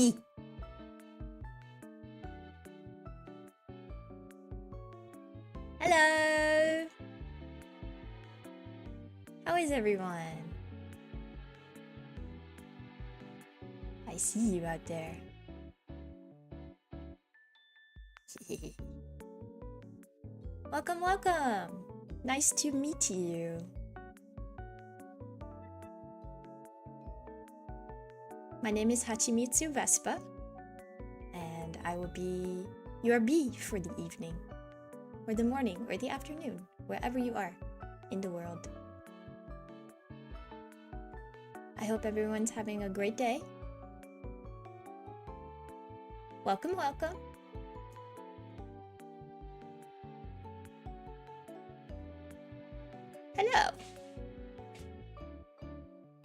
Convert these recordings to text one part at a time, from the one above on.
E. Hello! How is everyone? I see you out there. Welcome, welcome! Nice to meet you. My name is Hachimitsu Vespa, and I will be your bee for the evening, or the morning, or the afternoon, wherever you are in the world. I hope everyone's having a great day. Welcome, welcome. Hello.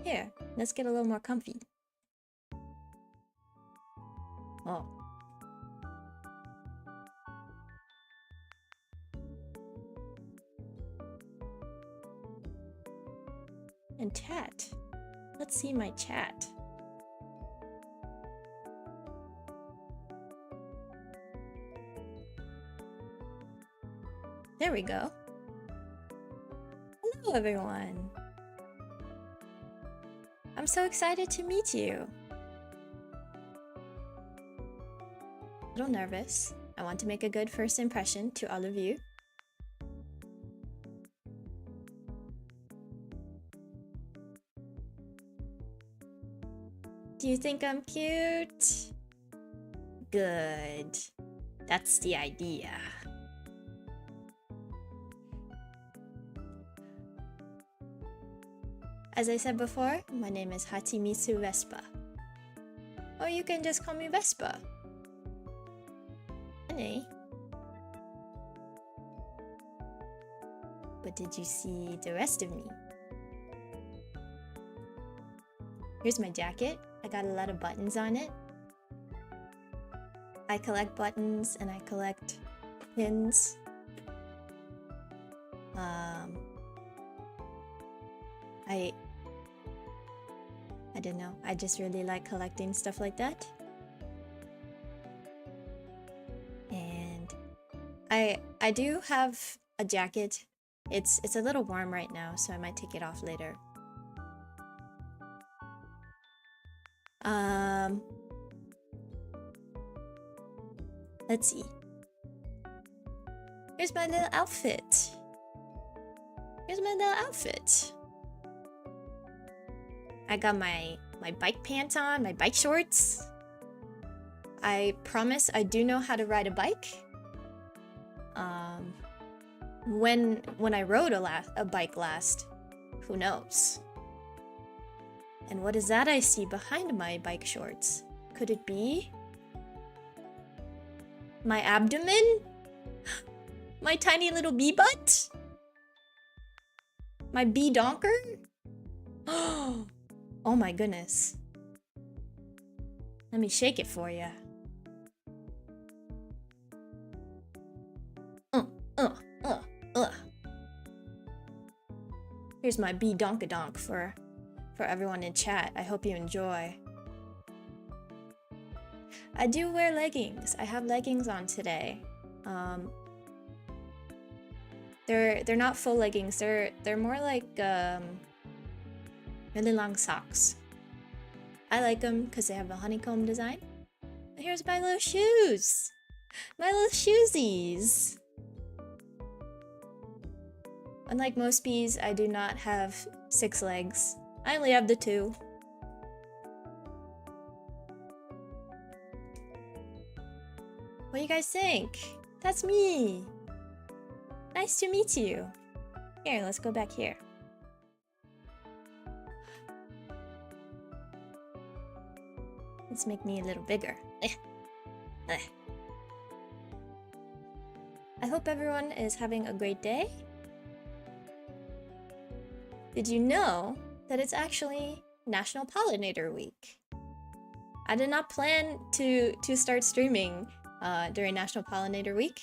Here, let's get a little more comfy. Oh. And chat. Let's see my chat. There we go. Hello, everyone. I'm so excited to meet you. A little nervous. I want to make a good first impression to all of you. Do you think I'm cute? Good. That's the idea. As I said before, my name is Hachimitsu Vespa. Or you can just call me Vespa. Honey. But did you see the rest of me? Here's my jacket. I got a lot of buttons on it. I collect buttons and I collect pins. I don't know. I just really like collecting stuff like that. And I do have a jacket. It's a little warm right now, so I might take it off later. Let's see. Here's my little outfit. I got my bike pants on, my bike shorts. I promise I do know how to ride a bike. When I rode a bike last, who knows? And what is that I see behind my bike shorts? Could it be my abdomen? My tiny little bee butt? My bee donker? Oh my goodness. Let me shake it for you. Here's my bee donkadonk for everyone in chat. I hope you enjoy. I do wear leggings. I have leggings on today. They're not full leggings. They're more like really long socks. I like them because they have a honeycomb design. Here's my little shoes. My little shoesies. Unlike most bees, I do not have 6 legs. I only have the 2. What do you guys think? That's me. Nice to meet you. Here, let's go back here. Let's make me a little bigger. I hope everyone is having a great day. Did you know that it's actually National Pollinator Week? I did not plan to start streaming during National Pollinator Week.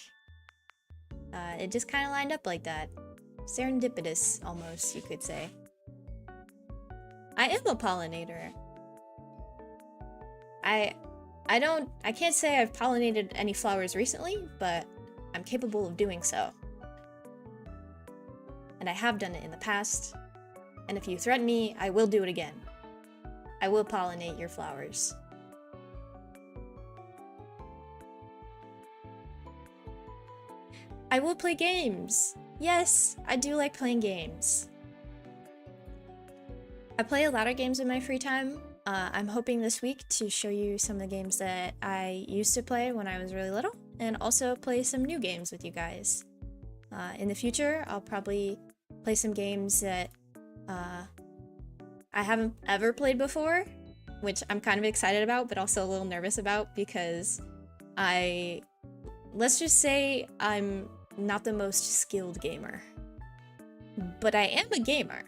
It just kind of lined up like that. Serendipitous, almost, you could say. I am a pollinator. I can't say I've pollinated any flowers recently, but I'm capable of doing so. And I have done it in the past. And if you threaten me, I will do it again. I will pollinate your flowers. I will play games. Yes, I do like playing games. I play a lot of games in my free time. I'm hoping this week to show you some of the games that I used to play when I was really little, and also play some new games with you guys. In the future, I'll probably play some games that I haven't ever played before, which I'm kind of excited about, but also a little nervous about because let's just say I'm not the most skilled gamer. But I am a gamer.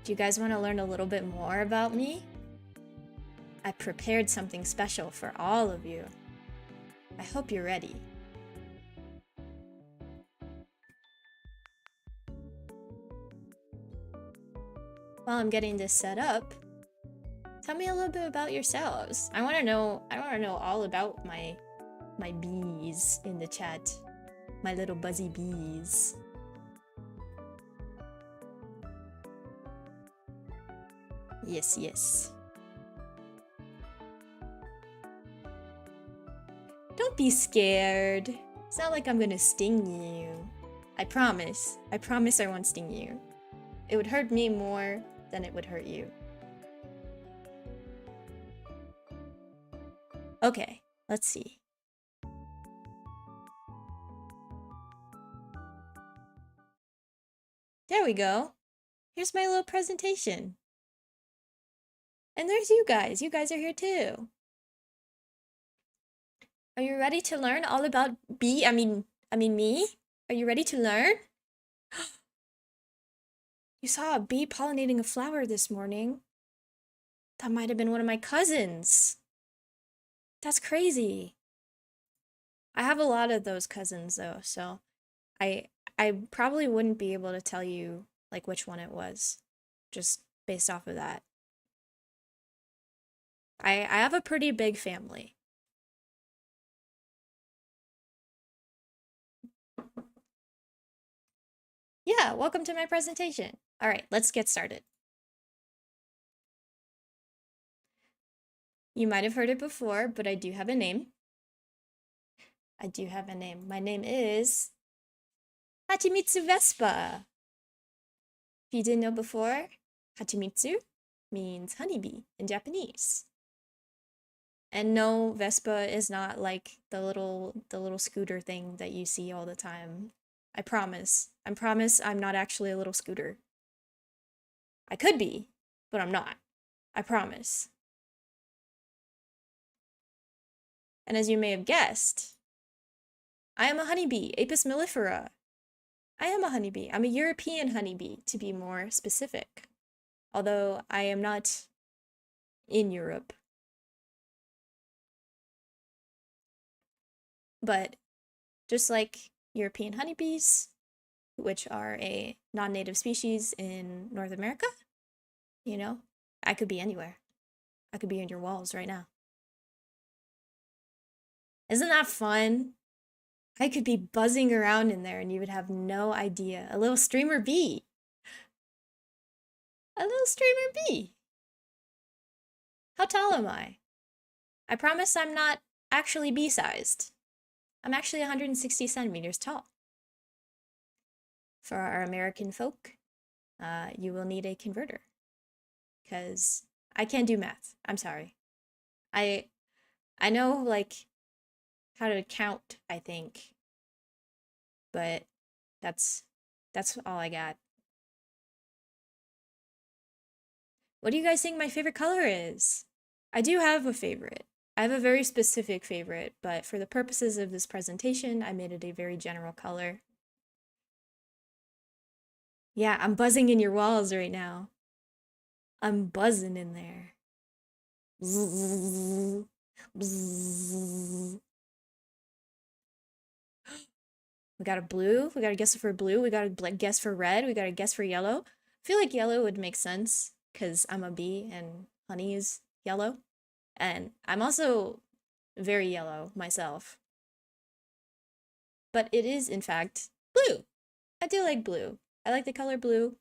Do you guys want to learn a little bit more about me? I prepared something special for all of you. I hope you're ready. While I'm getting this set up, tell me a little bit about yourselves. I want to know all about my bees in the chat. My little buzzy bees. Yes, yes. Don't be scared. It's not like I'm gonna sting you. I promise. I promise I won't sting you. It would hurt me more than it would hurt you. Okay, let's see. There we go. Here's my little presentation. And there's you guys. You guys are here too. Are you ready to learn all about me? Are you ready to learn? You saw a bee pollinating a flower this morning. That might have been one of my cousins. That's crazy. I have a lot of those cousins though, so I probably wouldn't be able to tell you like which one it was, just based off of that. I have a pretty big family. Yeah, welcome to my presentation. All right, let's get started. You might have heard it before, but I do have a name. I do have a name. My name is Hachimitsu Vespa. If you didn't know before, Hachimitsu means honeybee in Japanese. And no, Vespa is not like the little scooter thing that you see all the time. I promise. I promise I'm not actually a little scooter. I could be, but I'm not. I promise. And as you may have guessed, I am a honeybee, Apis mellifera. I am a honeybee. I'm a European honeybee, to be more specific. Although I am not in Europe. But just like European honeybees, which are a non-native species in North America, you know, I could be anywhere. I could be in your walls right now. Isn't that fun? I could be buzzing around in there and you would have no idea. A little streamer bee. A little streamer bee. How tall am I? I promise I'm not actually bee-sized. I'm actually 160 centimeters tall. For our American folk, you will need a converter. Because I can't do math. I'm sorry. I know, like, how to count, I think. But that's all I got. What do you guys think my favorite color is? I do have a favorite. I have a very specific favorite, but for the purposes of this presentation, I made it a very general color. Yeah, I'm buzzing in your walls right now. I'm buzzing in there. Bzzz, bzzz. We got a blue. We got a guess for blue. We got a guess for red. We got a guess for yellow. I feel like yellow would make sense because I'm a bee and honey is yellow. And I'm also very yellow myself. But it is, in fact, blue. I do like blue. I like the color blue.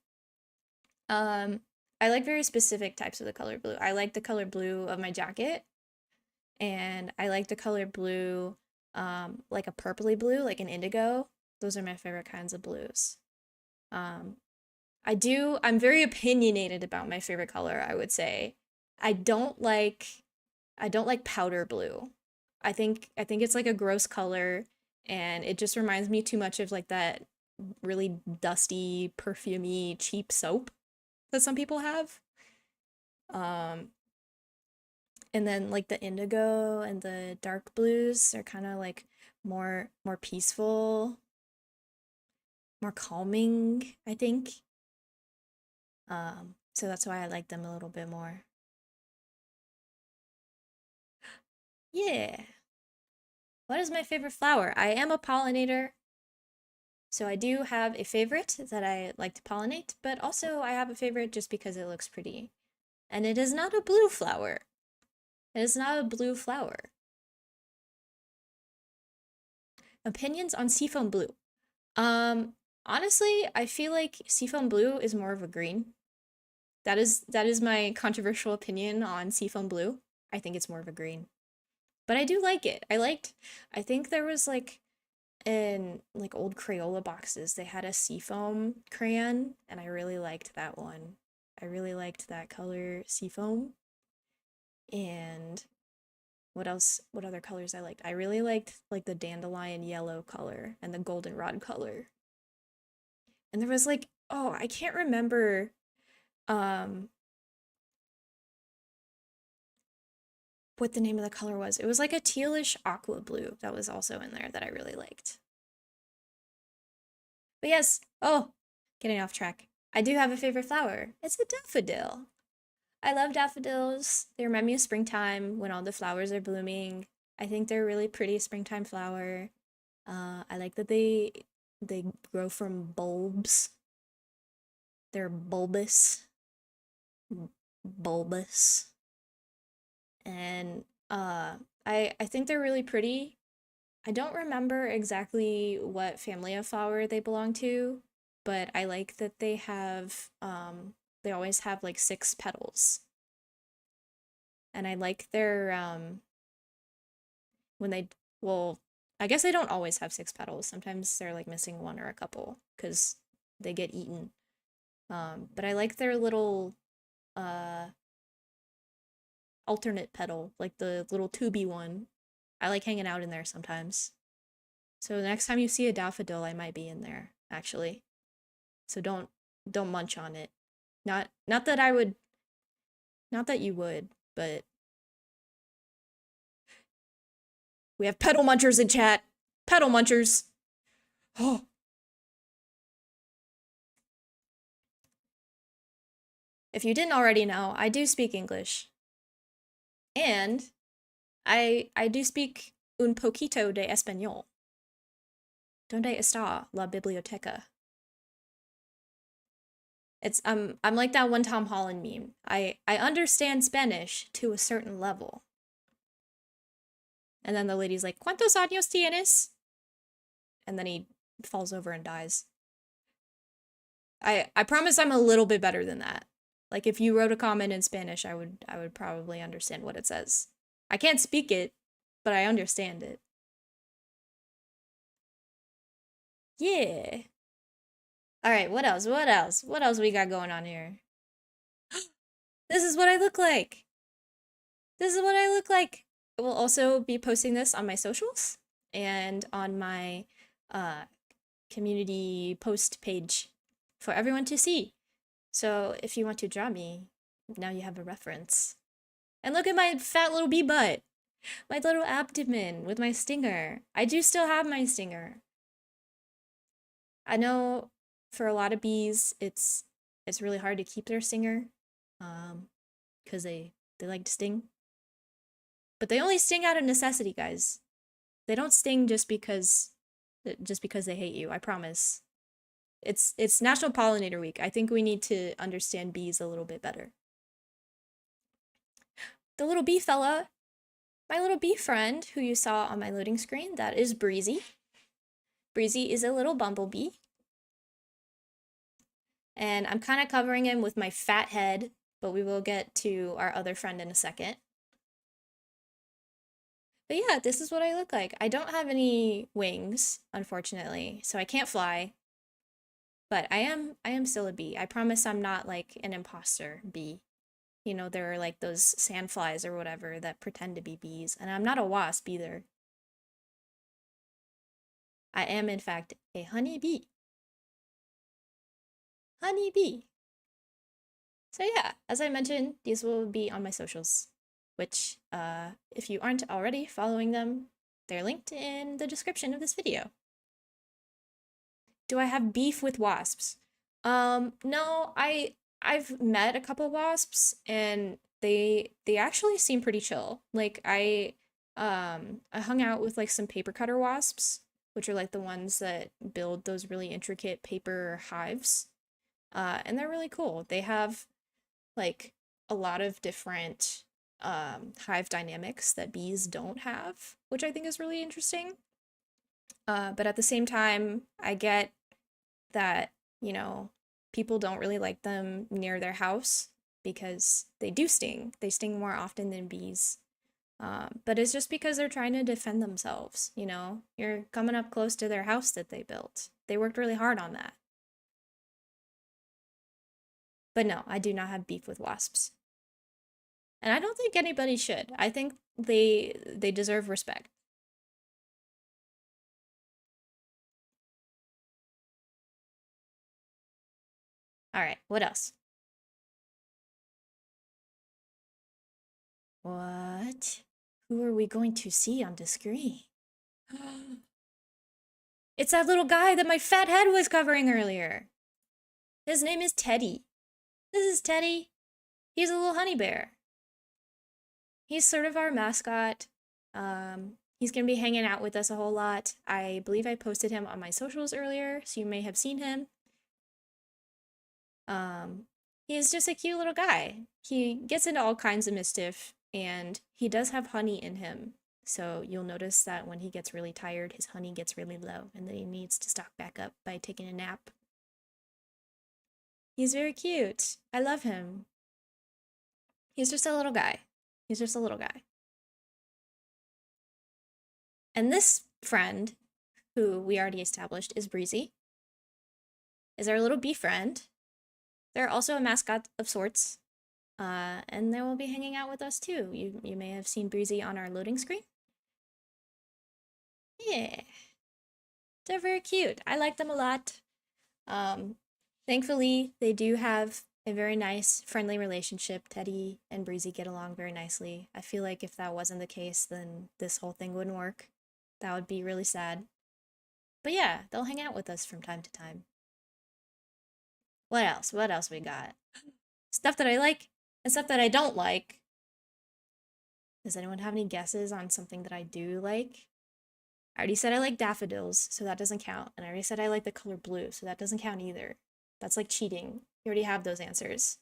I like very specific types of the color blue. I like the color blue of my jacket, and I like the color blue, like a purpley blue, like an indigo. Those are my favorite kinds of blues. I'm very opinionated about my favorite color, I would say. I don't like powder blue. I think it's like a gross color, and it just reminds me too much of like that really dusty, perfumey, cheap soap that some people have. Um, and then like the indigo and the dark blues are kind of like more peaceful, more calming, I think. So that's why I like them a little bit more. Yeah. What is my favorite flower? I am a pollinator, so I do have a favorite that I like to pollinate, but also I have a favorite just because it looks pretty. And it is not a blue flower. It is not a blue flower. Opinions on seafoam blue. Honestly, I feel like seafoam blue is more of a green. That is my controversial opinion on seafoam blue. I think it's more of a green. But I do like it. I think there was like in like old Crayola boxes, they had a seafoam crayon, and I really liked that one. I really liked that color seafoam. And what else? What other colors I liked? I really liked like the dandelion yellow color and the goldenrod color. And there was like, oh, I can't remember um what the name of the color was. It was like a tealish aqua blue that was also in there that I really liked. But yes, oh, getting off track. I do have a favorite flower. It's a daffodil. I love daffodils. They remind me of springtime when all the flowers are blooming. I think they're a really pretty springtime flower. I like that they grow from bulbs. They're bulbous. And I think they're really pretty. I don't remember exactly what family of flower they belong to, but I like that they always have like 6 petals. And I like their when they well, I guess they don't always have 6 petals. Sometimes they're like missing one or a couple because they get eaten. But I like their little uh alternate petal, like the little tubey one. I like hanging out in there sometimes. So the next time you see a daffodil, I might be in there, actually. So don't munch on it. Not that I would, not that you would, but we have petal munchers in chat. Petal munchers. Oh. If you didn't already know, I do speak English. And I do speak un poquito de español. ¿Dónde está la biblioteca? I'm like that one Tom Holland meme. I understand Spanish to a certain level. And then the lady's like, ¿Cuántos años tienes? And then he falls over and dies. I promise I'm a little bit better than that. Like if you wrote a comment in Spanish, I would probably understand what it says. I can't speak it, but I understand it. Yeah. All right, what else? What else? What else we got going on here? This is what I look like. This is what I look like. I will also be posting this on my socials and on my community post page for everyone to see. So if you want to draw me, now you have a reference. And look at my fat little bee butt. My little abdomen with my stinger. I do still have my stinger. I know for a lot of bees, it's really hard to keep their stinger, because they like to sting. But they only sting out of necessity, guys. They don't sting just because they hate you. I promise. It's National Pollinator Week. I think we need to understand bees a little bit better. the little bee fella, my little bee friend who you saw on my loading screen, that is Breezy. Breezy is a little bumblebee. And I'm kind of covering him with my fat head, but we will get to our other friend in a second. But yeah, this is what I look like. I don't have any wings, unfortunately, so I can't fly. But I am still a bee. I promise I'm not like an imposter bee. You know, there are like those sandflies or whatever that pretend to be bees, and I'm not a wasp either. I am in fact a honey bee. Honey bee. So yeah, as I mentioned, these will be on my socials, which if you aren't already following them, they're linked in the description of this video. Do I have beef with wasps? No, I've met a couple wasps and they actually seem pretty chill. Like I hung out with like some paper cutter wasps, which are like the ones that build those really intricate paper hives. And they're really cool. They have like a lot of different hive dynamics that bees don't have, which I think is really interesting. But at the same time, I get that, you know, people don't really like them near their house because they do sting. They sting more often than bees. But it's just because they're trying to defend themselves, you know? You're coming up close to their house that they built. They worked really hard on that. But no, I do not have beef with wasps. And I don't think anybody should. I think they deserve respect. All right, what else? What? Who are we going to see on the screen? It's that little guy that my fat head was covering earlier. His name is Teddy. This is Teddy. He's a little honey bear. He's sort of our mascot. He's gonna be hanging out with us a whole lot. I believe I posted him on my socials earlier, so you may have seen him. He's just a cute little guy. He gets into all kinds of mischief, and he does have honey in him. So you'll notice that when he gets really tired, his honey gets really low, and then he needs to stock back up by taking a nap. He's very cute. I love him. He's just a little guy. He's just a little guy. And this friend, who we already established is Breezy, is our little bee friend. They're also a mascot of sorts, and they will be hanging out with us too. You may have seen Breezy on our loading screen. Yeah, they're very cute. I like them a lot. Thankfully, they do have a very nice, friendly relationship. Teddy and Breezy get along very nicely. I feel like if that wasn't the case, then this whole thing wouldn't work. That would be really sad. But yeah, they'll hang out with us from time to time. What else? What else we got? Stuff that I like and stuff that I don't like. Does anyone have any guesses on something that I do like? I already said I like daffodils, so that doesn't count. And I already said I like the color blue, so that doesn't count either. That's like cheating. You already have those answers.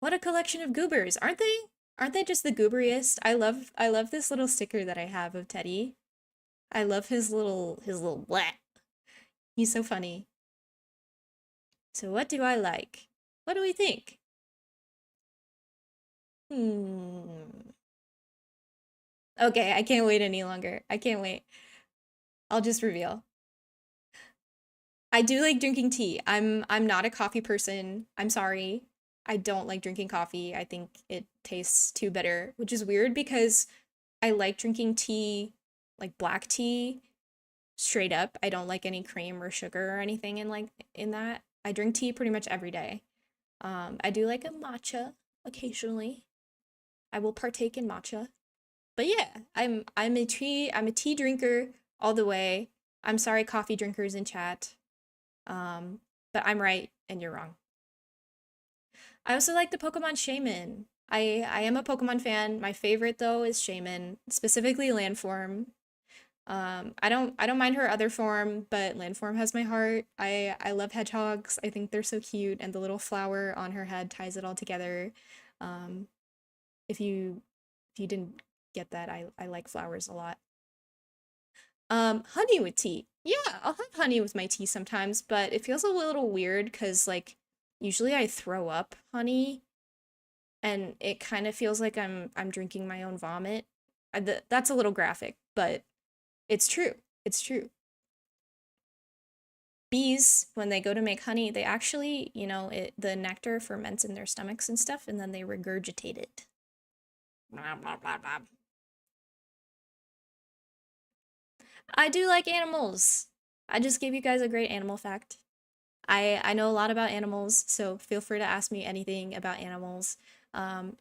What a collection of goobers, aren't they? Aren't they just the gooberiest? I love this little sticker that I have of Teddy. I love his little what. He's so funny. So what do I like? What do we think? Okay, I can't wait any longer. I can't wait. I'll just reveal. I do like drinking tea. I'm not a coffee person. I'm sorry. I don't like drinking coffee. I think it tastes too bitter, which is weird because I like drinking tea, like black tea, straight up. I don't like any cream or sugar or anything in that. I drink tea pretty much every day. I do like a matcha occasionally. I will partake in matcha. But yeah, I'm a tea drinker all the way. I'm sorry, coffee drinkers in chat. But I'm right and you're wrong. I also like the Pokemon Shaman. I am a Pokemon fan. My favorite though is Shaman, specifically Landform. I don't mind her other form, but Landform has my heart. I love hedgehogs. I think they're so cute, and the little flower on her head ties it all together. Um, if you didn't get that, I like flowers a lot. Honey with tea. Yeah, I'll have honey with my tea sometimes, but it feels a little weird because like usually I throw up honey and it kind of feels like I'm drinking my own vomit. That's a little graphic, but it's true. It's true. Bees, when they go to make honey, they actually, the nectar ferments in their stomachs and stuff, and then they regurgitate it. Blah, blah, blah, blah. I do like animals. I just gave you guys a great animal fact. I know a lot about animals, so feel free to ask me anything about animals,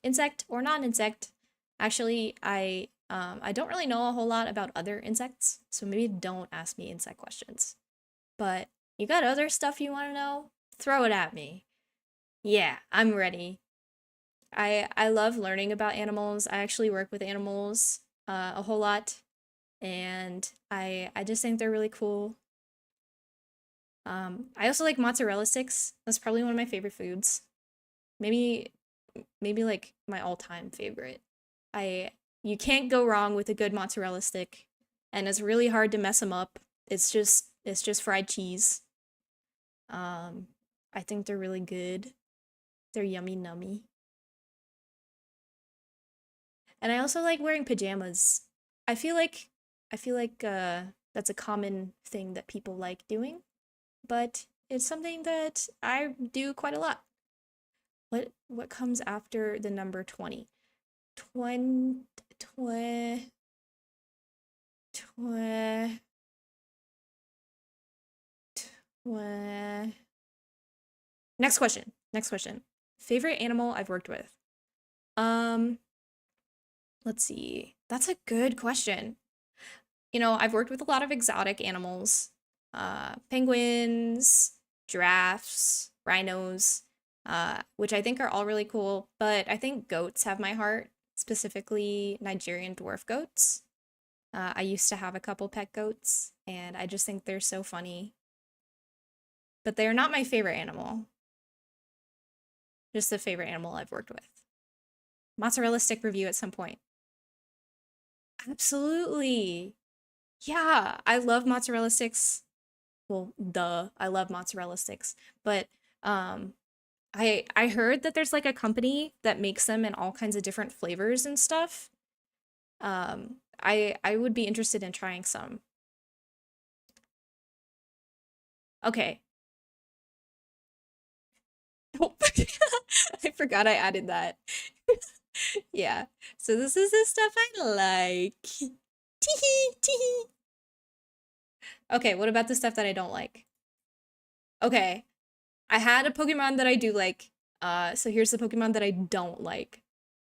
insect or non-insect. Actually, I don't really know a whole lot about other insects, so maybe don't ask me insect questions. But you got other stuff you want to know? Throw it at me. Yeah, I'm ready. I love learning about animals. I actually work with animals a whole lot, and I just think they're really cool. I also like mozzarella sticks. That's probably one of my favorite foods. Maybe like my all-time favorite. You can't go wrong with a good mozzarella stick, and it's really hard to mess them up. It's just fried cheese. I think they're really good. They're yummy nummy. And I also like wearing pajamas. I feel like that's a common thing that people like doing, but it's something that I do quite a lot. What comes after the number 20? 20 20 20 20. Next question. Next question. Favorite animal I've worked with. Um, let's see. That's a good question. I've worked with a lot of exotic animals. Penguins, giraffes, rhinos, which I think are all really cool, but I think goats have my heart, specifically Nigerian dwarf goats. I used to have a couple pet goats, and I just think they're so funny. But they're not my favorite animal. Just the favorite animal I've worked with. Mozzarella stick review at some point. Absolutely. Yeah, I love mozzarella sticks. Well, duh, I love mozzarella sticks. But um I heard that there's like a company that makes them in all kinds of different flavors and stuff. I would be interested in trying some. Okay. Oh, I forgot I added that. Yeah. So this is the stuff I like. Teehee, teehee. Okay, what about the stuff that I don't like? Okay. I had a Pokemon that I do like. So here's the Pokemon that I don't like.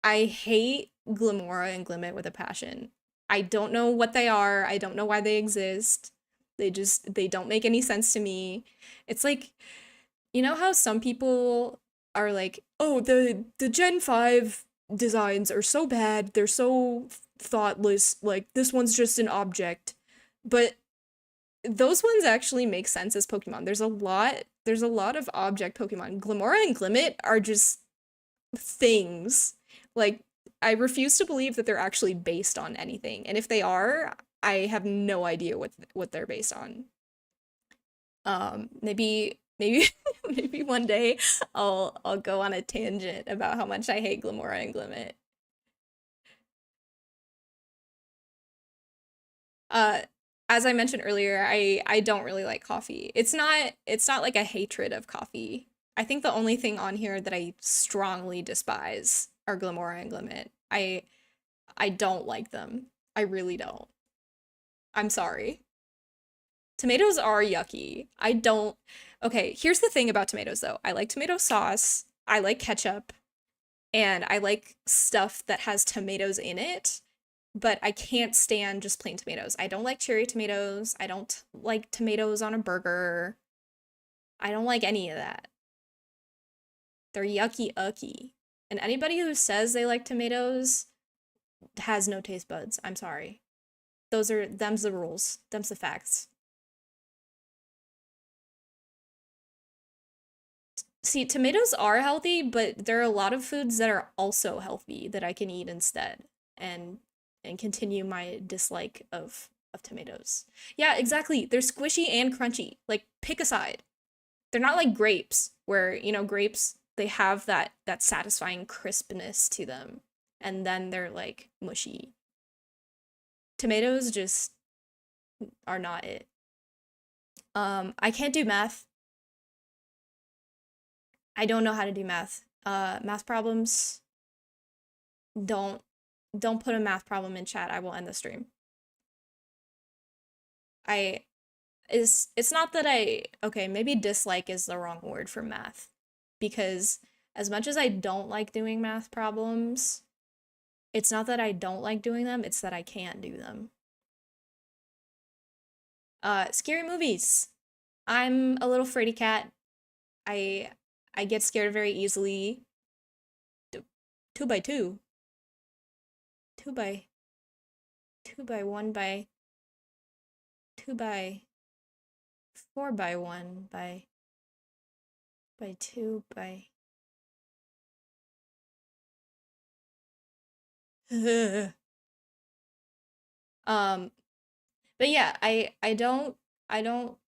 I hate Glimora and Glimmet with a passion. I don't know what they are. I don't know why they exist. They don't make any sense to me. It's like, you know how some people are like, "Oh, the Gen 5 designs are so bad. They're so thoughtless. Like this one's just an object." But those ones actually make sense as Pokemon. There's a lot of object Pokemon. Glimora and Glimmet are just things. Like, I refuse to believe that they're actually based on anything. And if they are, I have no idea what they're based on. Maybe maybe one day I'll go on a tangent about how much I hate Glimora and Glimmet. Uh, as I mentioned earlier, I don't really like coffee. It's not like a hatred of coffee. I think the only thing on here that I strongly despise are Glimora and Glimmet. I don't like them. I really don't. I'm sorry. Tomatoes are yucky. I don't. Okay, here's the thing about tomatoes though. I like tomato sauce. I like ketchup. And I like stuff that has tomatoes in it, but I can't stand just plain tomatoes. I don't like cherry tomatoes. I don't like tomatoes on a burger. I don't like any of that. They're yucky ucky. And anybody who says they like tomatoes has no taste buds. I'm sorry. Them's the rules. Them's the facts. See, tomatoes are healthy, but there are a lot of foods that are also healthy that I can eat instead and continue my dislike of tomatoes. Yeah, exactly. They're squishy and crunchy. Like pick a side. They're not like grapes where, grapes they have that satisfying crispness to them and then they're like mushy. Tomatoes just are not it. I can't do math. I don't know how to do math. Math problems, don't don't put a math problem in chat. I will end the stream. I it's not that okay, maybe dislike is the wrong word for math because as much as I don't like doing math problems, it's not that I don't like doing them, it's that I can't do them. Scary movies. I'm a little fraidy cat. I I get scared very easily. 2 by 2. 2 by 2 by 1 by 2 by 4 by 1 by 2 by um but yeah, I don't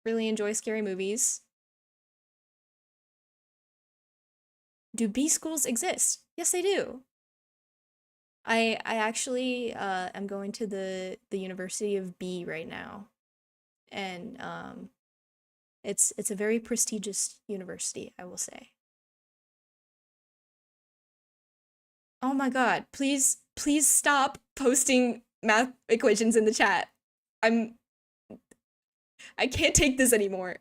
really enjoy scary movies. Do B schools exist? Yes, they do. I actually am going to the University of B right now. And it's a very prestigious university, I will say. Oh my god, please stop posting math equations in the chat. I'm I can't take this anymore.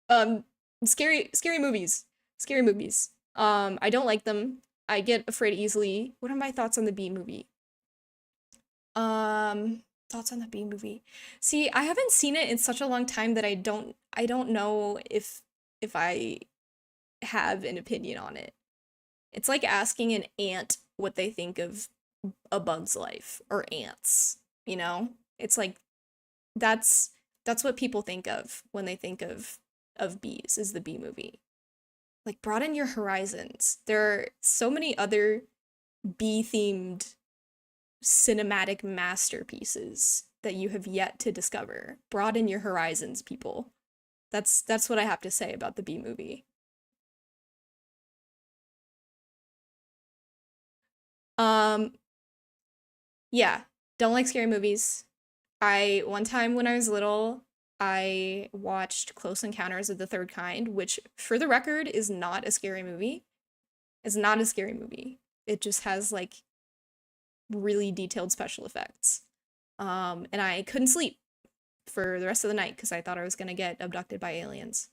Um scary movies. Scary movies. I don't like them. I get afraid easily. What are my thoughts on the B movie? Thoughts on the B movie. See, I haven't seen it in such a long time that I don't know if I have an opinion on it. It's like asking an ant what they think of A Bug's Life or ants, you know? It's like that's that's what people think of when they think of bees is the bee movie. Like broaden your horizons. There are so many other bee themed cinematic masterpieces that you have yet to discover. Broaden your horizons, people. That's what I have to say about the bee movie. Um yeah, don't like scary movies. I one time when I was little, I watched Close Encounters of the Third Kind, which for the record is not a scary movie. It's not a scary movie. It just has like really detailed special effects. And I couldn't sleep for the rest of the night because I thought I was gonna get abducted by aliens.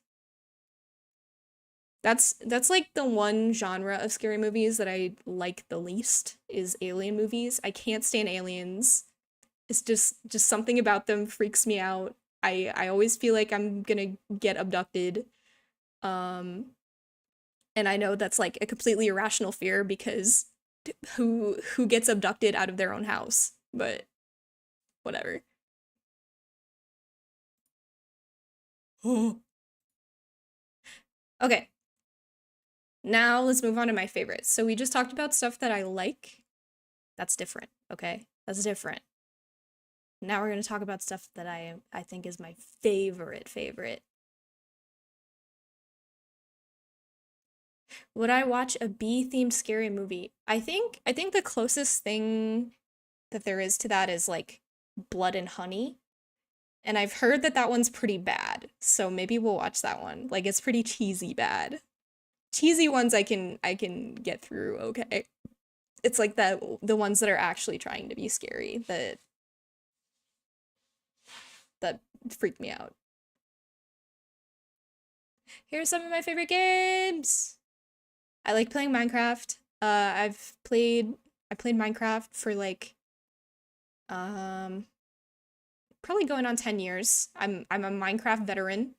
That's like the one genre of scary movies that I like the least is alien movies. I can't stand aliens. It's just something about them freaks me out. I always feel like I'm gonna get abducted. Um, and I know that's like a completely irrational fear because who gets abducted out of their own house? But whatever. Okay, now let's move on to my favorites. So we just talked about stuff that I like. That's different, okay? That's different. Now we're gonna talk about stuff that I think is my favorite. Would I watch a bee-themed scary movie? I think the closest thing that there is to that is like Blood and Honey. And I've heard that that one's pretty bad. So maybe we'll watch that one. Like it's pretty cheesy bad. Cheesy ones I can get through, okay. It's like the ones that are actually trying to be scary that freak me out. Here's some of my favorite games. I like playing Minecraft. I played Minecraft for like um probably going on 10 years. I'm a Minecraft veteran,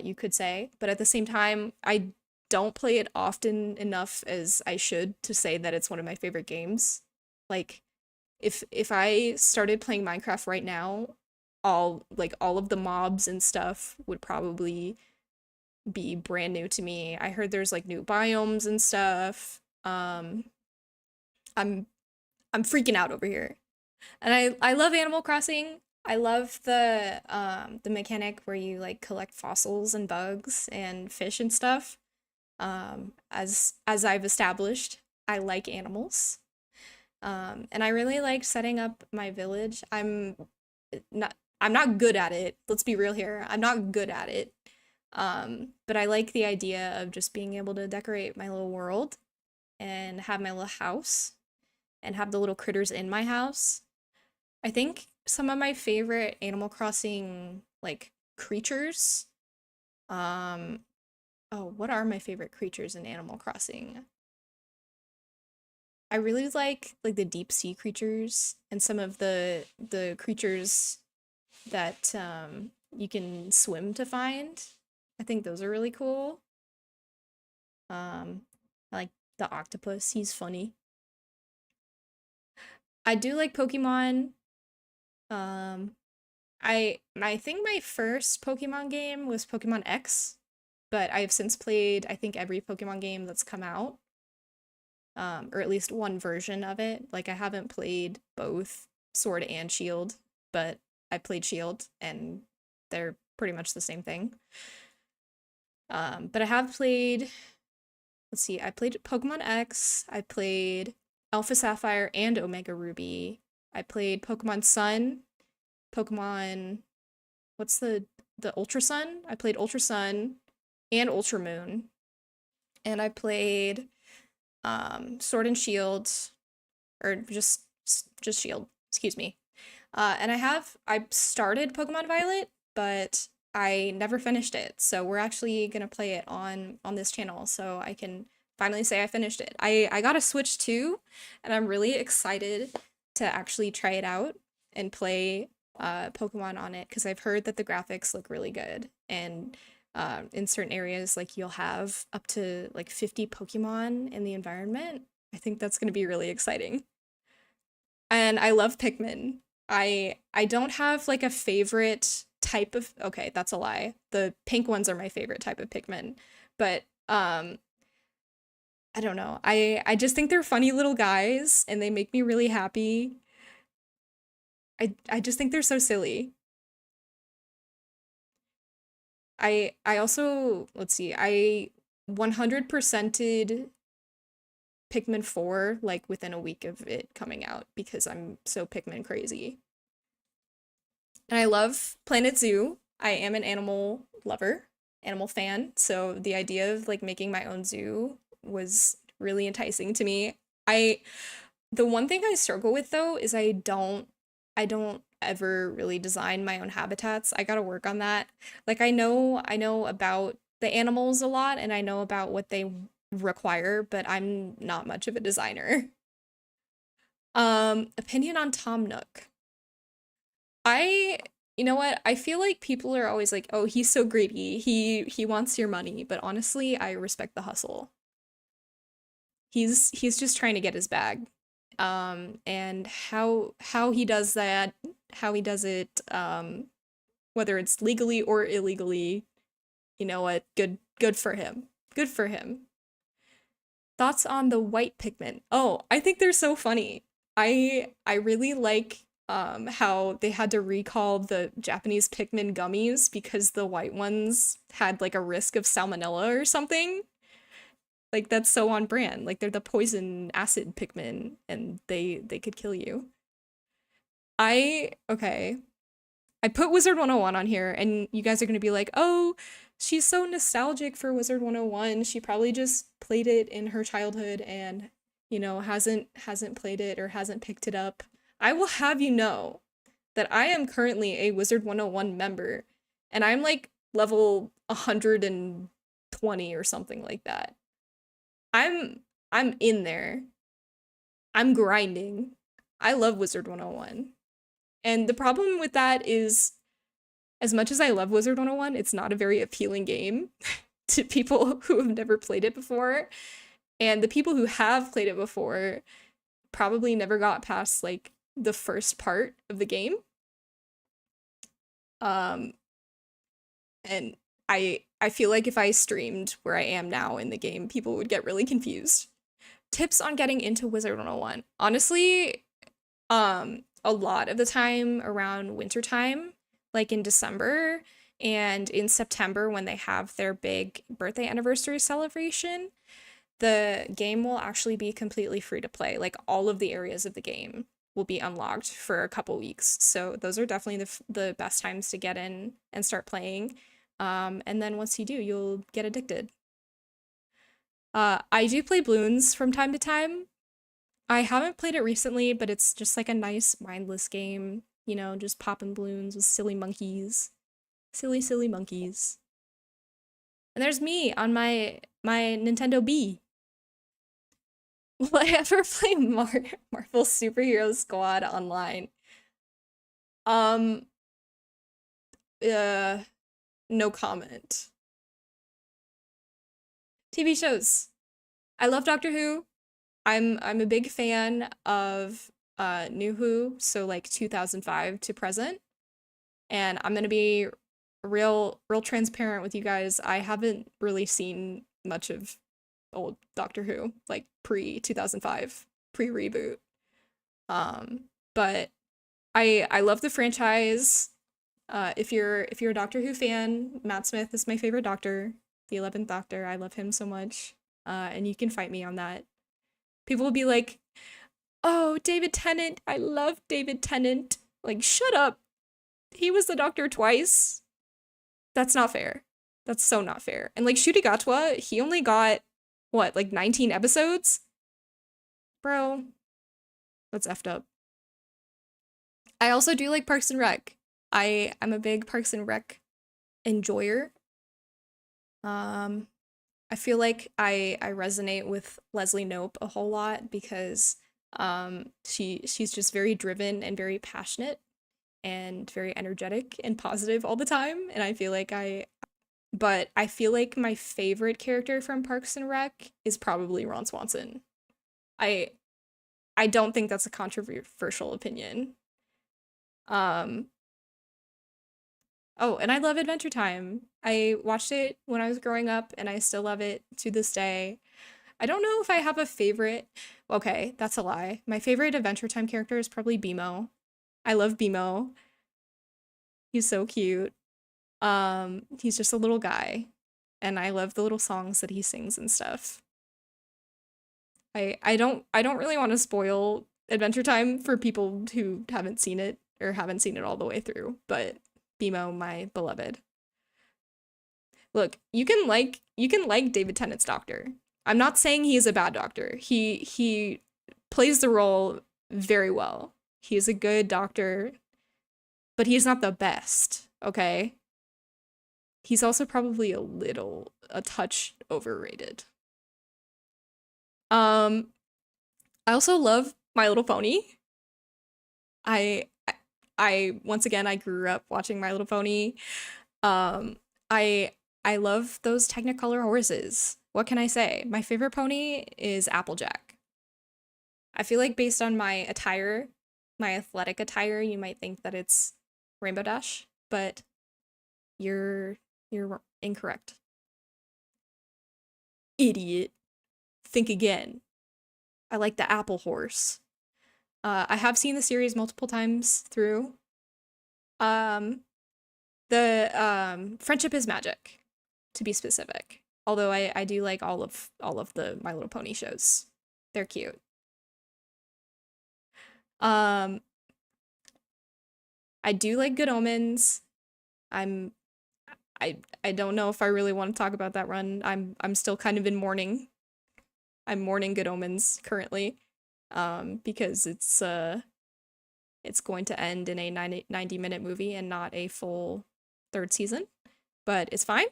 you could say, but at the same time, I don't play it often enough as I should to say that it's one of my favorite games. Like if I started playing Minecraft right now, all of the mobs and stuff would probably be brand new to me. I heard there's like new biomes and stuff. I'm I'm freaking out over here. And I love Animal Crossing. I love the mechanic where you like collect fossils and bugs and fish and stuff. As I've established, I like animals. And I really like setting up my village. I'm not good at it. Let's be real here. I'm not good at it. But I like the idea of just being able to decorate my little world and have my little house and have the little critters in my house. I think some of my favorite Animal Crossing like creatures. Um, oh, what are my favorite creatures in Animal Crossing? I really like the deep sea creatures and some of the creatures that you can swim to find. I think those are really cool. I like the octopus. He's funny. I do like Pokemon. Um, I think my first Pokemon game was Pokemon X, but I have since played I think every Pokemon game that's come out, or at least one version of it. Like I haven't played both Sword and Shield, but I played Shield and they're pretty much the same thing. But I have played, let's see, I played Pokemon X, I played Alpha Sapphire and Omega Ruby. I played Pokemon Sun, Pokemon, what's the Ultra Sun? I played Ultra Sun and Ultra Moon. And I played Sword and Shield, or just Shield, excuse me. And I started Pokemon Violet, but I never finished it. So we're actually gonna play it on this channel, so I can finally say I finished it. I got a Switch too, and I'm really excited to actually try it out and play Pokemon on it because I've heard that the graphics look really good, and in certain areas like you'll have up to like 50 Pokemon in the environment. I think that's gonna be really exciting. And I love Pikmin. I don't have like a favorite type of, okay, that's a lie. The pink ones are my favorite type of Pikmin. But I don't know. I just think they're funny little guys and they make me really happy. I just think they're so silly. I also, let's see, I 100%ed Pikmin 4 like within a week of it coming out because I'm so Pikmin crazy. And I love Planet Zoo. I am an animal lover, animal fan, so the idea of like making my own zoo was really enticing to me. I The one thing I struggle with though is I don't ever really design my own habitats. I got to work on that. Like I know about the animals a lot and I know about what they require, but I'm not much of a designer. Opinion on Tom Nook. I You know what? I feel like people are always like, "Oh, he's so greedy. He wants your money." But honestly, I respect the hustle. He's just trying to get his bag. And how he does that, how he does it, whether it's legally or illegally, you know what? Good for him. Good for him. Thoughts on the white Pikmin? Oh, I think they're so funny. I really like how they had to recall the Japanese Pikmin gummies because the white ones had like a risk of salmonella or something. Like that's so on brand. Like they're the poison acid Pikmin and they could kill you. Okay. I put Wizard 101 on here and you guys are going to be like, "Oh, she's so nostalgic for Wizard 101. She probably just played it in her childhood and, hasn't played it or hasn't picked it up." I will have you know that I am currently a Wizard 101 member and I'm like level 120 or something like that. I'm I'm in there. I'm grinding. I love Wizard 101. And the problem with that is, as much as I love Wizard 101, it's not a very appealing game to people who have never played it before. And the people who have played it before probably never got past like the first part of the game. Um and I feel like if I streamed where I am now in the game, people would get really confused. Tips on getting into Wizard 101. Honestly, a lot of the time around winter time, like in December and in September when they have their big birthday anniversary celebration, the game will actually be completely free to play. Like all of the areas of the game will be unlocked for a couple weeks. So those are definitely the best times to get in and start playing. And then once you do, you'll get addicted. I do play Bloons from time to time. I haven't played it recently, but it's just like a nice mindless game, you know, just popping balloons with silly monkeys. Silly, silly monkeys. And there's me on my Nintendo B. Will I ever play Marvel Superhero Squad online? No comment. TV shows. I love Doctor Who. I'm a big fan of New Who, so like 2005 to present. And I'm gonna be real transparent with you guys. I haven't really seen much of old Doctor Who, like pre 2005, pre reboot. But I love the franchise. If you're a Doctor Who fan, Matt Smith is my favorite Doctor, the 11th Doctor. I love him so much. And you can fight me on that. People will be like, "Oh, David Tennant, I love David Tennant." Like, shut up. He was the Doctor twice. That's not fair. That's so not fair. And like Gatwa, he only got what, like 19 episodes? Bro, that's effed up. I also do like Parks and Rec. I'm a big Parks and Rec enjoyer. I feel like I resonate with Leslie Knope a whole lot because she's just very driven and very passionate and very energetic and positive all the time, and I feel like I feel like my favorite character from Parks and Rec is probably Ron Swanson. I don't think that's a controversial opinion. Oh, and I love Adventure Time. I watched it when I was growing up, and I still love it to this day. I don't know if I have a favorite. Okay, that's a lie. My favorite Adventure Time character is probably Bimo. I love Bimo. He's so cute. He's just a little guy, and I love the little songs that he sings and stuff. I don't really want to spoil Adventure Time for people who haven't seen it or haven't seen it all the way through, but Bimo, my beloved. Look, you can like David Tennant's Doctor. I'm not saying he is a bad doctor. He plays the role very well. He is a good doctor, but he's not the best, okay? He's also probably a touch overrated. I also love My Little Pony. I once again, I grew up watching My Little Pony. I love those Technicolor horses. What can I say? My favorite pony is Applejack. I feel like based on my attire, my athletic attire, you might think that it's Rainbow Dash, but you're incorrect. Idiot. Think again. I like the apple horse. I have seen the series multiple times through. The Friendship is Magic, to be specific. Although I do like all of the My Little Pony shows. They're cute. I do like Good Omens. I don't know if I really want to talk about that run. I'm still kind of in mourning. I'm mourning Good Omens currently. Because it's going to end in a 90-minute movie and not a full third season. But it's fine.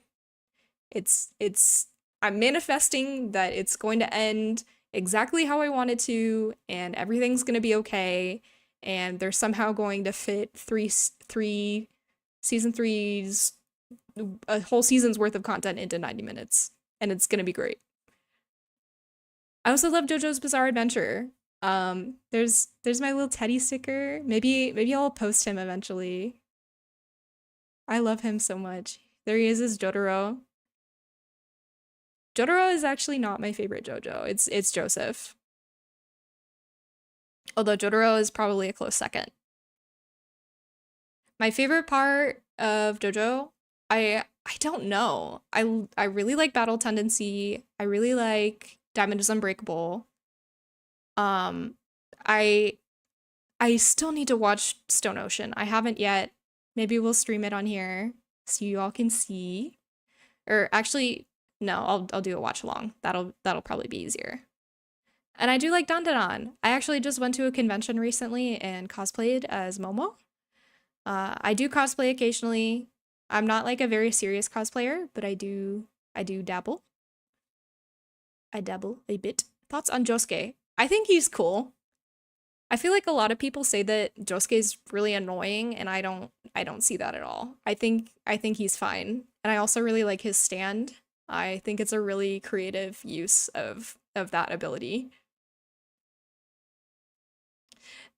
I'm manifesting that it's going to end exactly how I want it to, and everything's gonna be okay, and they're somehow going to fit season three's a whole season's worth of content into 90 minutes, and it's gonna be great. I also love JoJo's Bizarre Adventure. There's my little Teddy sticker. Maybe I'll post him eventually. I love him so much. There he is Jotaro. Jotaro is actually not my favorite JoJo. It's Joseph. Although Jotaro is probably a close second. My favorite part of JoJo, I don't know. I really like Battle Tendency. I really like Diamond is Unbreakable. Um, I I still need to watch Stone Ocean. I haven't yet. Maybe we'll stream it on here so you all can see. Or actually, no, I'll do a watch along. That'll probably be easier. And I do like Dandadan. I actually just went to a convention recently and cosplayed as Momo. I do cosplay occasionally. I'm not like a very serious cosplayer, but I do dabble. I dabble a bit. Thoughts on Josuke? I think he's cool. I feel like a lot of people say that Josuke's really annoying, and I don't see that at all. I think he's fine. And I also really like his stand. I think it's a really creative use of that ability.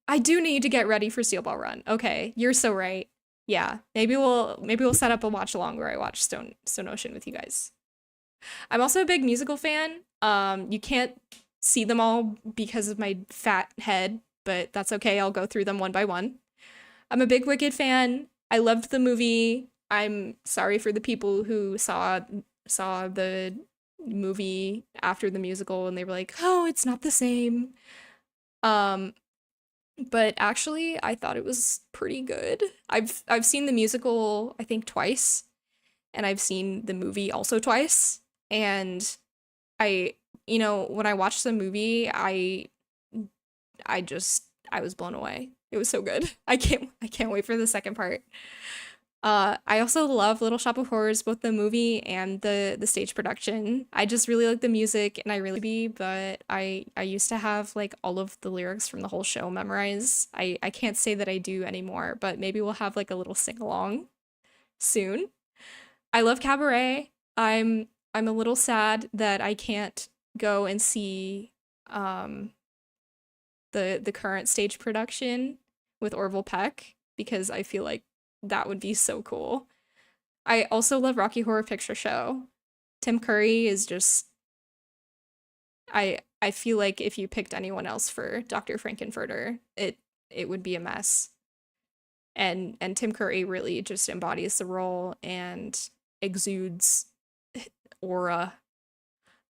I do need to get ready for Steel Ball Run. Okay, you're so right. Yeah, maybe we'll set up a watch along where I watch Stone Ocean with you guys. I'm also a big musical fan. You can't see them all because of my fat head, but that's okay. I'll go through them one by one. I'm a big Wicked fan. I loved the movie. I'm sorry for the people who saw the movie after the musical and they were like, "Oh, it's not the same." Um, but actually, I thought it was pretty good. I've seen the musical I think twice, and I've seen the movie also twice. And I, when I watched the movie, I was blown away. It was so good. I can't wait for the second part. I also love Little Shop of Horrors, both the movie and the stage production. I just really like the music, and I really be, but I used to have like all of the lyrics from the whole show memorized. I can't say that I do anymore, but maybe we'll have like a little sing along soon. I love Cabaret. I'm a little sad that I can't go and see um the current stage production with Orville Peck because I feel like that would be so cool. I also love Rocky Horror Picture Show. Tim Curry is just I feel like if you picked anyone else for Dr. Frankenfurter, it would be a mess. And Tim Curry really just embodies the role and exudes aura.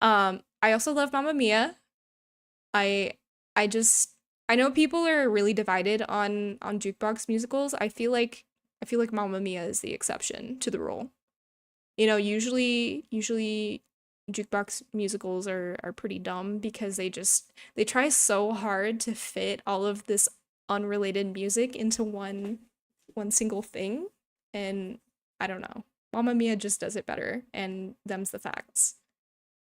I also love Mamma Mia. I I just I know people are really divided on jukebox musicals. I feel like Mamma Mia is the exception to the rule. Usually jukebox musicals are pretty dumb because they try so hard to fit all of this unrelated music into one single thing, and I don't know. Mamma Mia just does it better, and them's the facts.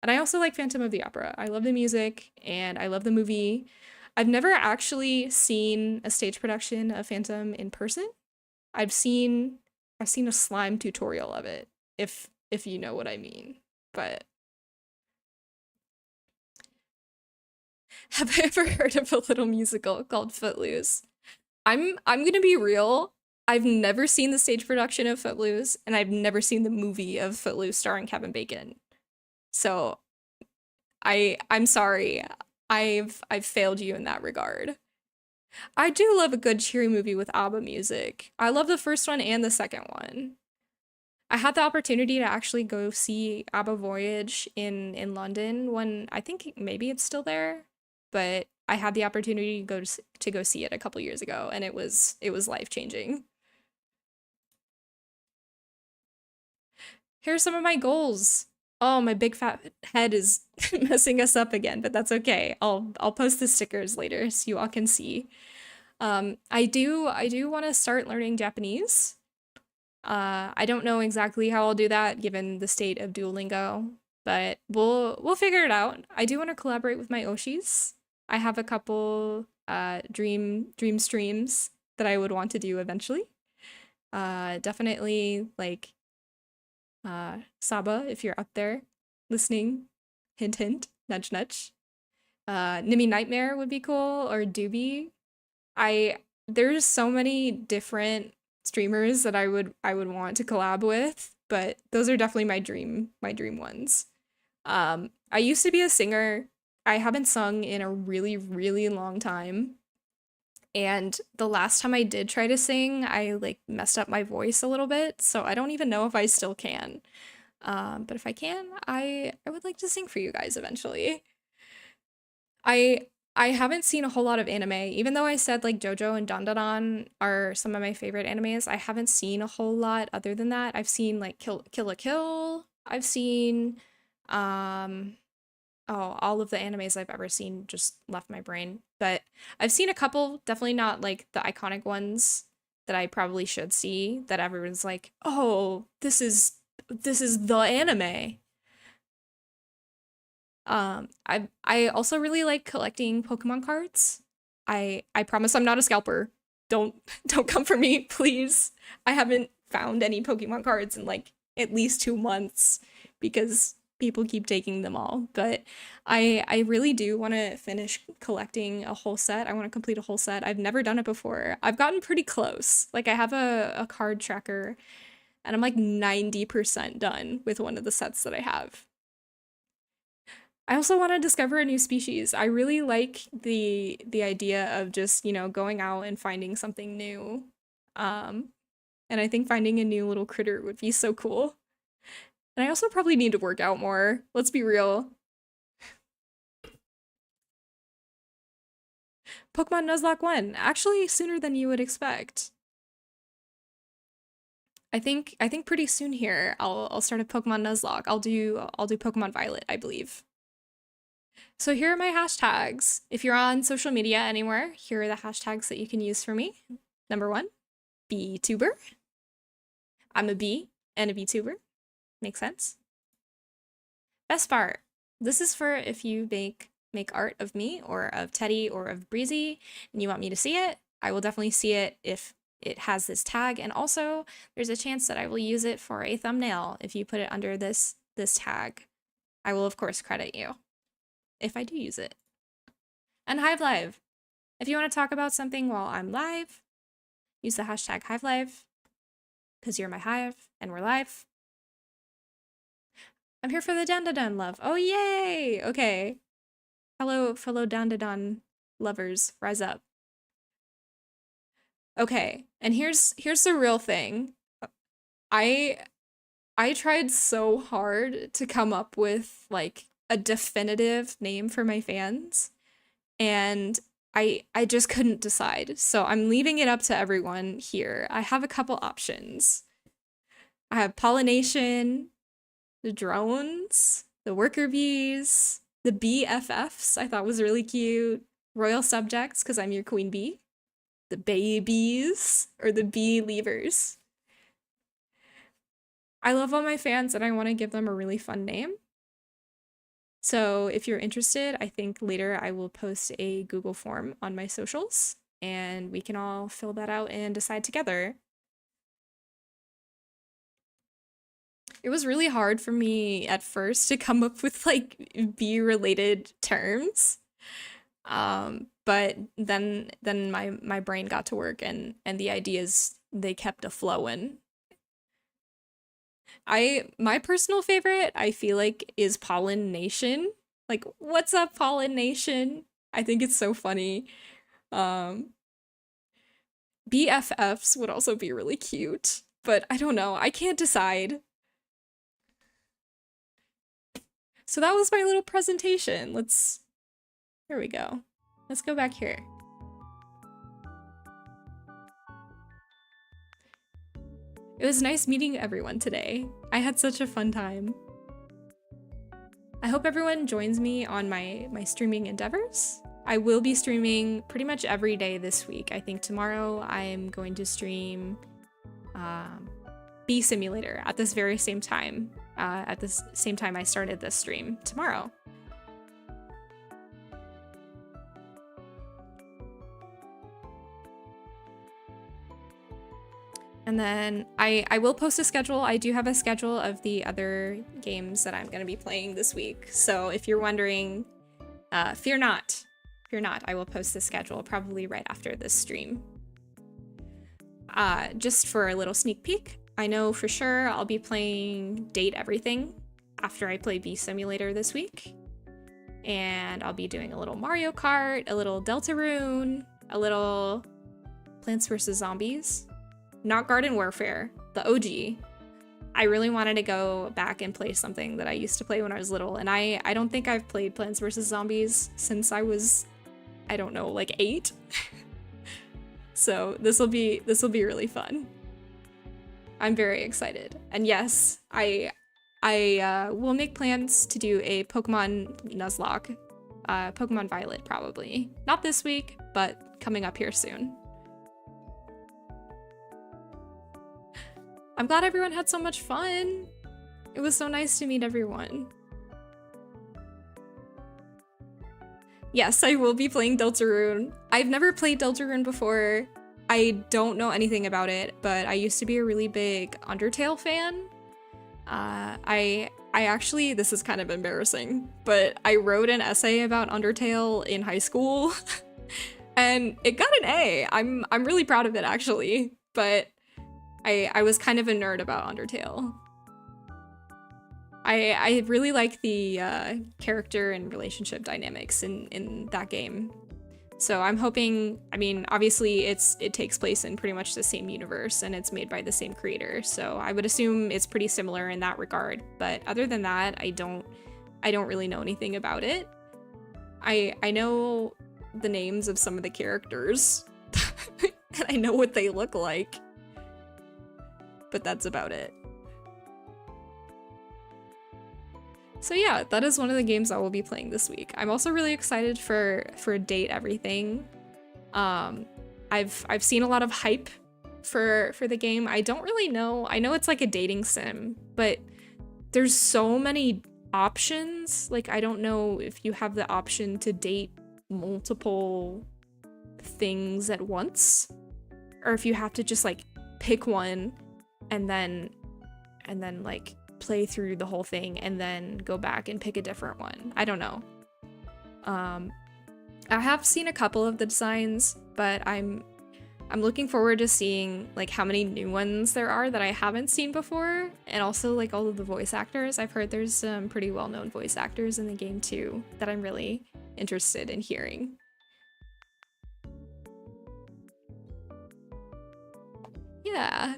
And I also like Phantom of the Opera. I love the music and I love the movie. I've never actually seen a stage production of Phantom in person. I've seen I've seen a slime tutorial of it, if you know what I mean. But have I ever heard of a little musical called Footloose? I'm gonna be real. I've never seen the stage production of Footloose, and I've never seen the movie of Footloose starring Kevin Bacon. So I'm sorry. I've failed you in that regard. I do love a good cheery movie with ABBA music. I love the first one and the second one. I had the opportunity to actually go see ABBA Voyage in London when I think maybe it's still there, but I had the opportunity to go see it a couple years ago, and it was life-changing. Here's some of my goals. Oh, my big fat head is messing us up again, but that's okay. I'll post the stickers later so you all can see. I do want to start learning Japanese. I don't know exactly how I'll do that given the state of Duolingo, but we'll figure it out. I do want to collaborate with my Oshis. I have a couple dream streams that I would want to do eventually. Definitely like Saba, if you're up there listening, hint hint, nudge nudge. Nimi Nightmare would be cool, or Doobie. I There's so many different streamers that I would want to collab with, but those are definitely my dream ones. I used to be a singer. I haven't sung in a really, really long time. And the last time I did try to sing, I like messed up my voice a little bit, so I don't even know if I still can. But if I can, I would like to sing for you guys eventually. I I haven't seen a whole lot of anime, even though I said like JoJo and Dandadan are some of my favorite animes. I haven't seen a whole lot other than that. I've seen like Kill la Kill. I've seen um oh, all of the animes I've ever seen just left my brain. But I've seen a couple, definitely not like the iconic ones that I probably should see that everyone's like, "Oh, this is the anime." I also really like collecting Pokemon cards. I promise I'm not a scalper. Don't don't come for me, please. I haven't found any Pokemon cards in like at least 2 months because people keep taking them all. But I really do want to finish collecting a whole set. I want to complete a whole set. I've never done it before. I've gotten pretty close. Like I have a card tracker and I'm like 90% done with one of the sets that I have. I also want to discover a new species. I really like the idea of just, going out and finding something new. Um, and I think finding a new little critter would be so cool. And I also probably need to work out more. Let's be real. Pokemon Nuzlocke 1, actually sooner than you would expect. I think pretty soon here I'll start a Pokemon Nuzlocke. I'll do Pokemon Violet, I believe. So here are my hashtags. If you're on social media anywhere, here are the hashtags that you can use for me. Number 1, VTuber. I'm a B and a VTuber. Makes sense. Best art. This is for if you make art of me or of Teddy or of Breezy and you want me to see it. I will definitely see it if it has this tag, and also there's a chance that I will use it for a thumbnail if you put it under this tag. I will of course credit you if I do use it. And Hive Live. If you want to talk about something while I'm live, use the hashtag Hive Live because you're my hive and we're live. I'm here for the Dandadan love. Oh yay! Okay. Hello, fellow Dandadan lovers, rise up. Okay, and here's the real thing. I tried so hard to come up with like a definitive name for my fans, and I just couldn't decide. So I'm leaving it up to everyone here. I have a couple options. I have Pollination, the drones, the worker bees, the BFFs I thought was really cute, royal subjects because I'm your queen bee, the babies, or the bee leavers. I love all my fans and I want to give them a really fun name. So if you're interested, I think later I will post a Google form on my socials and we can all fill that out and decide together. It was really hard for me at first to come up with like bee-related terms. But then my brain got to work and the ideas, they kept a-flowing. My personal favorite, I feel like, is Pollination. Like, what's up, Pollination? I think it's so funny. BFFs would also be really cute, but I don't know. I can't decide. So that was my little presentation. Here we go. Let's go back here. It was nice meeting everyone today. I had such a fun time. I hope everyone joins me on my streaming endeavors. I will be streaming pretty much every day this week. I think tomorrow I'm going to stream Bee Simulator at this very same time. At the same time I started this stream tomorrow. And then I will post a schedule. I do have a schedule of the other games that I'm going to be playing this week. So if you're wondering, fear not. Fear not. I will post the schedule probably right after this stream. Just for a little sneak peek, I know for sure I'll be playing Date Everything after I play Bee Simulator this week. And I'll be doing a little Mario Kart, a little Deltarune, a little Plants vs. Zombies. Not Garden Warfare, the OG. I really wanted to go back and play something that I used to play when I was little, and I don't think I've played Plants vs. Zombies since I was, I don't know, like 8. So this will be really fun. I'm very excited. And yes, I will make plans to do a Pokemon Nuzlocke, Pokemon Violet probably. Not this week, but coming up here soon. I'm glad everyone had so much fun. It was so nice to meet everyone. Yes, I will be playing Deltarune. I've never played Deltarune before. I don't know anything about it, but I used to be a really big Undertale fan. I actually, this is kind of embarrassing, but I wrote an essay about Undertale in high school and it got an A. I'm really proud of it actually, but I was kind of a nerd about Undertale. I really like the character and relationship dynamics in that game. So I'm hoping, I mean, obviously it takes place in pretty much the same universe and it's made by the same creator. So I would assume it's pretty similar in that regard. But other than that, I don't really know anything about it. I know the names of some of the characters and I know what they look like, but that's about it. So yeah, that is one of the games I will be playing this week. I'm also really excited for Date Everything. I've seen a lot of hype for the game. I don't really know. I know it's like a dating sim, but there's so many options. Like I don't know if you have the option to date multiple things at once, or if you have to just like pick one and then like play through the whole thing and then go back and pick a different one. I don't know. I have seen a couple of the designs, but I'm looking forward to seeing like how many new ones there are that I haven't seen before, and also like all of the voice actors. I've heard there's some pretty well-known voice actors in the game too that I'm really interested in hearing. Yeah.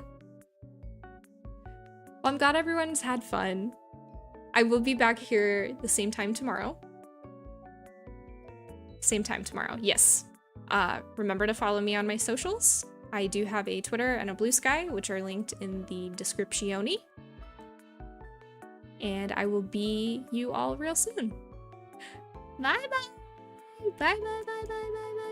Well, I'm glad everyone's had fun. I will be back here the same time tomorrow. Same time tomorrow, yes. Remember to follow me on my socials. I do have a Twitter and a Blue Sky, which are linked in the description. And I will be you all real soon. Bye bye. Bye bye bye bye bye bye.